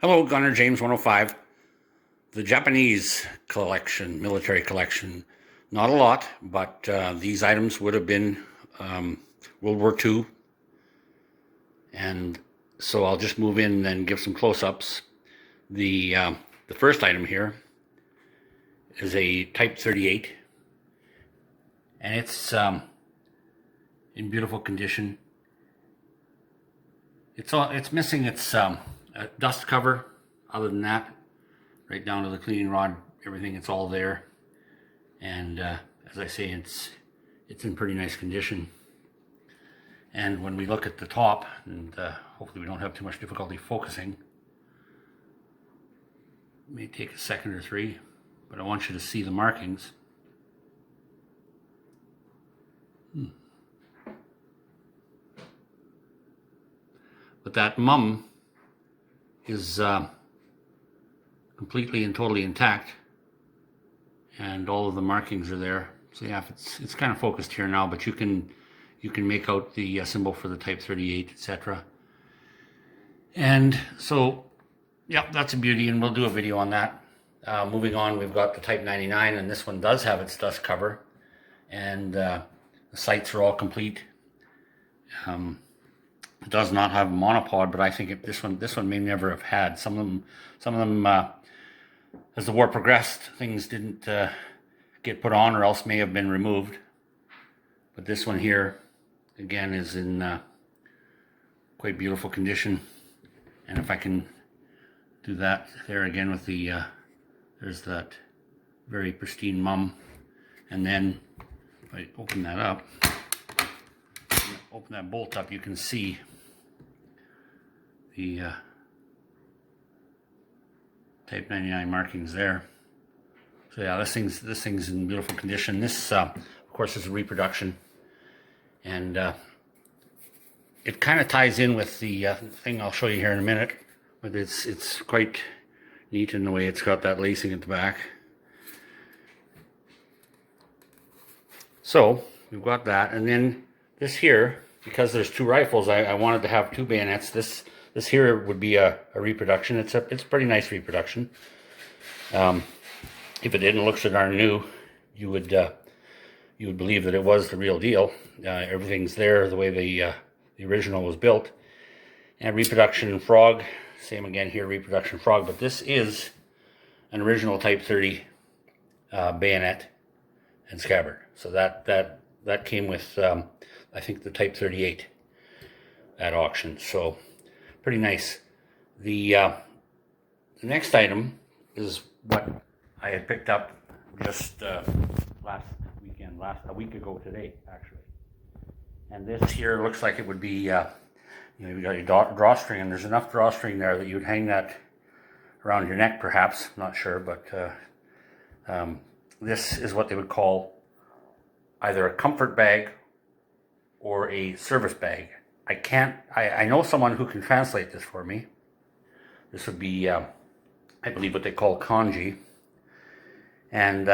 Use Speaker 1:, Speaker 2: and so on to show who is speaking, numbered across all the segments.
Speaker 1: Hello, Gunner James 105. The Japanese collection, military collection, not a lot, but these items would have been World War II. And so I'll just move in and give some close-ups. The first item here is a Type 38, and it's in beautiful condition. It's missing its dust cover. Other than that, right down to the cleaning rod, everything, it's all there. And as I say, it's in pretty nice condition. And when we look at the top, and hopefully we don't have too much difficulty focusing, it may take a second or three, but I want you to see the markings. But that mum is completely and totally intact, and all of the markings are there. So yeah, it's kind of focused here now, but you can make out the symbol for the Type 38, etc. And so, yeah, that's a beauty, and we'll do a video on that. Moving on, we've got the Type 99, and this one does have its dust cover, and the sights are all complete. It does not have a monopod, but I think this one may never have had. Some of them, as the war progressed, things didn't get put on, or else may have been removed. But this one here, again, is in quite beautiful condition. And if I can do that there again with the, there's that very pristine mum. And then if I open that up, open that bolt up, you can see the Type 99 markings there. So yeah, this thing's in beautiful condition. This, of course, is a reproduction, and it kind of ties in with the thing I'll show you here in a minute. But it's quite neat in the way it's got that lacing at the back. So we've got that, and then this here, because there's two rifles, I wanted to have two bayonets. This here would be a reproduction. It's a pretty nice reproduction. If it didn't look so darn new, you would believe that it was the real deal. Everything's there the way the original was built. And reproduction frog, same again here, reproduction frog. But this is an original Type 30 bayonet and scabbard. So that came with I think the Type 38 at auction. So pretty nice. The next item is what I had picked up just last weekend, a week ago today, actually. And this here looks like it would be, you got your drawstring, and there's enough drawstring there that you would hang that around your neck, perhaps. I'm not sure, but this is what they would call either a comfort bag or a service bag. I know someone who can translate this for me. This would be, I believe, what they call kanji. And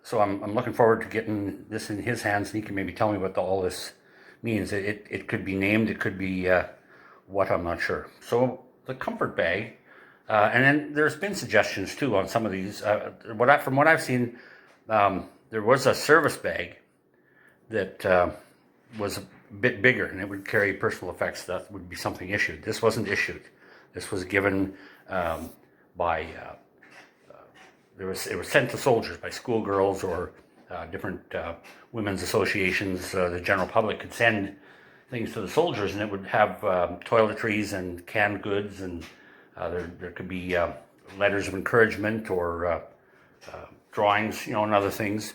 Speaker 1: so I'm looking forward to getting this in his hands, and he can maybe tell me what all this means. It could be named, it could be what, I'm not sure. So the comfort bag, and then there's been suggestions too on some of these. From what I've seen, there was a service bag that was a bit bigger, and it would carry personal effects. That would be something issued. This wasn't issued. This was given by it was sent to soldiers by schoolgirls or different women's associations. The general public could send things to the soldiers, and it would have toiletries and canned goods, and there could be letters of encouragement or drawings, and other things.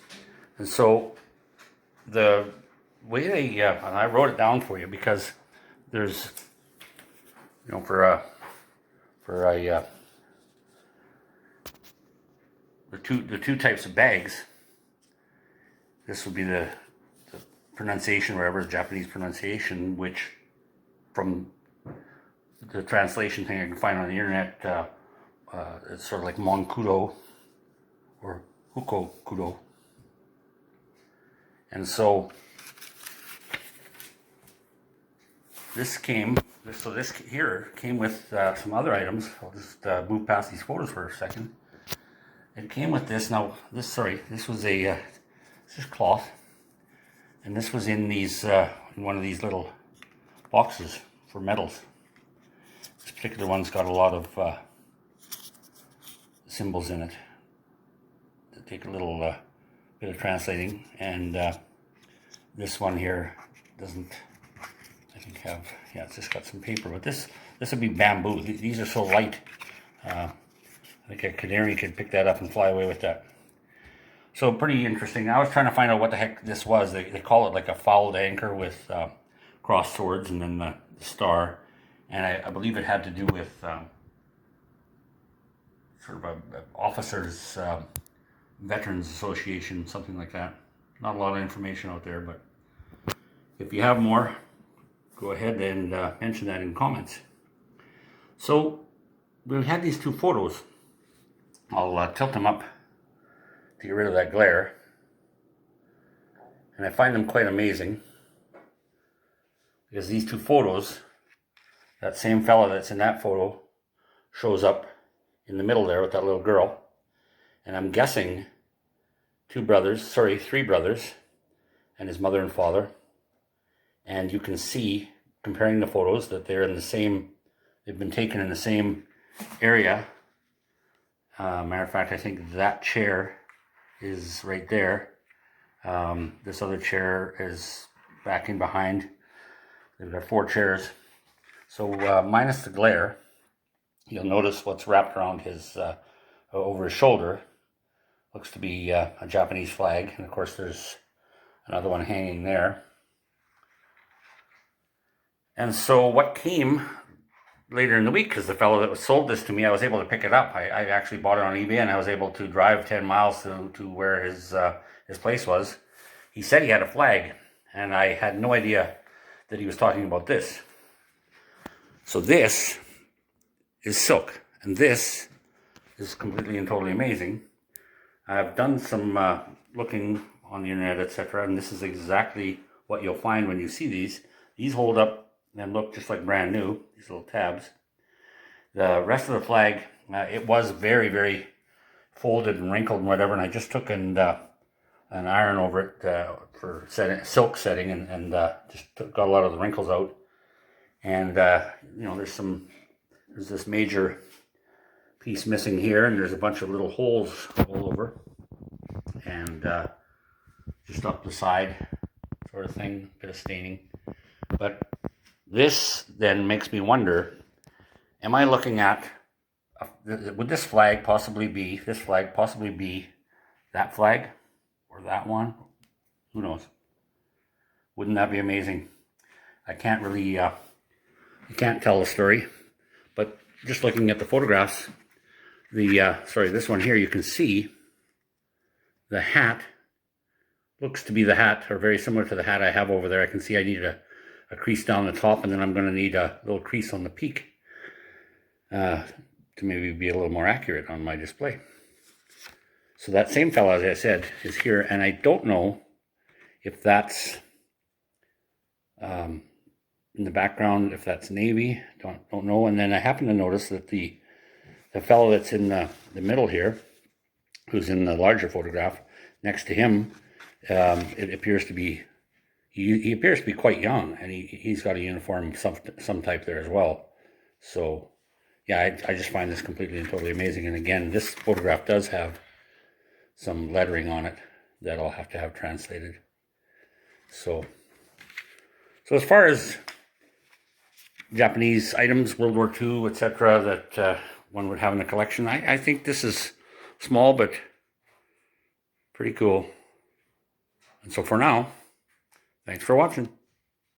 Speaker 1: And so the way they, and I wrote it down for you because there's, the two types of bags. This would be the pronunciation, wherever the Japanese pronunciation, which from the translation thing I can find on the internet, it's sort of like Monkudo or Hukokudo. And so this came this here came with some other items. I'll just move past these photos for a second. It came with this. Now, this was a this is cloth, and this was in these in one of these little boxes for medals. This particular one's got a lot of symbols in it that take a little bit of translating, and this one here doesn't, I think, have, yeah, it's just got some paper, but this would be bamboo. These are so light. I think a canary could pick that up and fly away with that. So pretty interesting. I was trying to find out what the heck this was. They call it like a fouled anchor with crossed swords and then the star. And I believe it had to do with sort of a officers veterans association, something like that. Not a lot of information out there, but if you have more, go ahead and mention that in comments. So we had these two photos. I'll tilt them up to get rid of that glare. And I find them quite amazing because these two photos, that same fella that's in that photo shows up in the middle there with that little girl. And I'm guessing three brothers and his mother and father. And you can see, comparing the photos, that they're in the same, they've been taken in the same area. Matter of fact, I think that chair is right there. This other chair is back in behind. They've got 4 chairs. So minus the glare, you'll notice what's wrapped around his, over his shoulder. Looks to be a Japanese flag. And of course there's another one hanging there. And so what came later in the week, because the fellow that sold this to me, I was able to pick it up. I actually bought it on eBay, and I was able to drive 10 miles to where his place was. He said he had a flag, and I had no idea that he was talking about this. So this is silk, and this is completely and totally amazing. I've done some looking on the internet, etc., and this is exactly what you'll find when you see these. These hold up and look just like brand new, these little tabs. The rest of the flag, it was very, very folded and wrinkled and whatever, and I just took an iron over it for silk setting, and got a lot of the wrinkles out. And you know, there's this major piece missing here, and there's a bunch of little holes all over, and just up the side sort of thing, bit of staining. But this then makes me wonder, am I looking at, would this flag possibly be that flag, or that one? Who knows? Wouldn't that be amazing? I can't really, I can't tell the story, but just looking at the photographs, this one here, you can see the hat looks to be the hat, or very similar to the hat I have over there. I can see I need a crease down the top, and then I'm going to need a little crease on the peak to maybe be a little more accurate on my display. So that same fellow, as I said, is here, and I don't know if that's in the background, if that's navy, don't know. And then I happen to notice that the fellow that's in the middle here, who's in the larger photograph, next to him, it appears to be, he appears to be quite young, and he's got a uniform of some type there as well. So yeah, I just find this completely and totally amazing. And again, this photograph does have some lettering on it that I'll have to have translated. So as far as Japanese items, World War II, etc., that one would have in the collection, I think this is small but pretty cool. And so for now, thanks for watching.